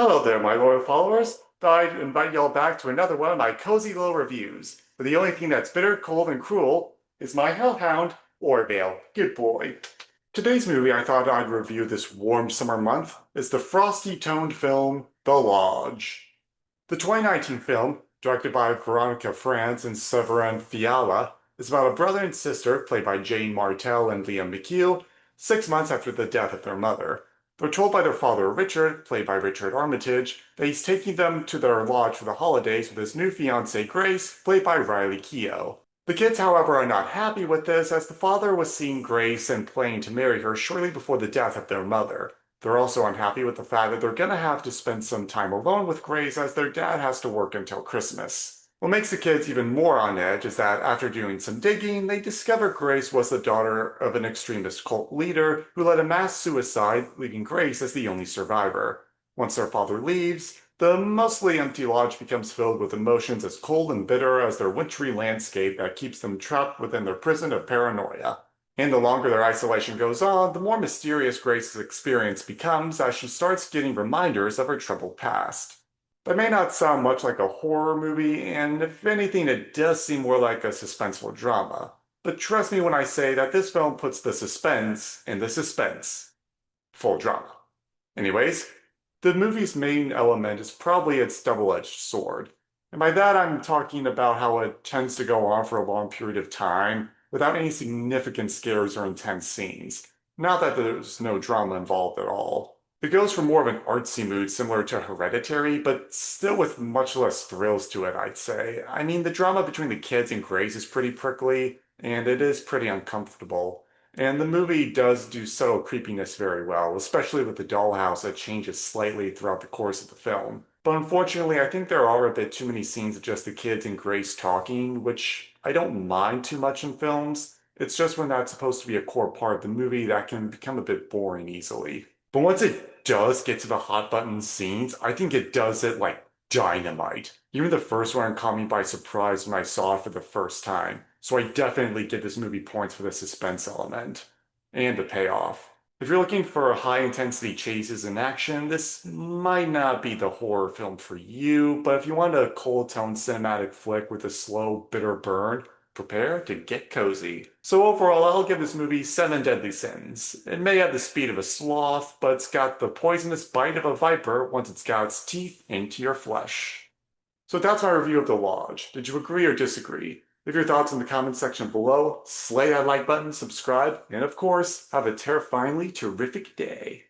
Hello there, my loyal followers. Thought I'd invite y'all back to another one of my cozy little reviews. But the only thing that's bitter, cold, and cruel is my hellhound, Orville. Good boy. Today's movie I thought I'd review this warm summer month is the frosty-toned film, The Lodge. The 2019 film, directed by Veronica Franz and Severin Fiala, is about a brother and sister, played by Jane Martell and Liam McHugh, 6 months after the death of their mother. They're told by their father Richard, played by Richard Armitage, that he's taking them to their lodge for the holidays with his new fiancée Grace, played by Riley Keough. The kids, however, are not happy with this, as the father was seeing Grace and planning to marry her shortly before the death of their mother. They're also unhappy with the fact that they're gonna have to spend some time alone with Grace as their dad has to work until Christmas. What makes the kids even more on edge is that after doing some digging, they discover Grace was the daughter of an extremist cult leader who led a mass suicide, leaving Grace as the only survivor. Once their father leaves, the mostly empty lodge becomes filled with emotions as cold and bitter as their wintry landscape that keeps them trapped within their prison of paranoia. And the longer their isolation goes on, the more mysterious Grace's experience becomes as she starts getting reminders of her troubled past. That may not sound much like a horror movie, and if anything, it does seem more like a suspenseful drama. But trust me when I say that this film puts the suspense in the suspense. Full drama. Anyways, the movie's main element is probably its double-edged sword. And by that I'm talking about how it tends to go on for a long period of time without any significant scares or intense scenes. Not that there's no drama involved at all. It goes for more of an artsy mood similar to Hereditary, but still with much less thrills to it, I'd say. I mean, the drama between the kids and Grace is pretty prickly, and it is pretty uncomfortable. And the movie does do subtle creepiness very well, especially with the dollhouse that changes slightly throughout the course of the film. But unfortunately, I think there are a bit too many scenes of just the kids and Grace talking, which I don't mind too much in films. It's just when that's supposed to be a core part of the movie that can become a bit boring easily. But once it does get to the hot button scenes, I think it does it like dynamite. Even the first one caught me by surprise when I saw it for the first time, so I definitely give this movie points for the suspense element and the payoff. If you're looking for high intensity chases and action, this might not be the horror film for you, but if you want a cold tone cinematic flick with a slow, bitter burn, prepare to get cozy. So overall, I'll give this movie 7 deadly sins. It may have the speed of a sloth, but it's got the poisonous bite of a viper once it's got its teeth into your flesh. So that's my review of The Lodge. Did you agree or disagree? Leave your thoughts in the comment section below, slay that like button, subscribe, and of course, have a terrifyingly terrific day.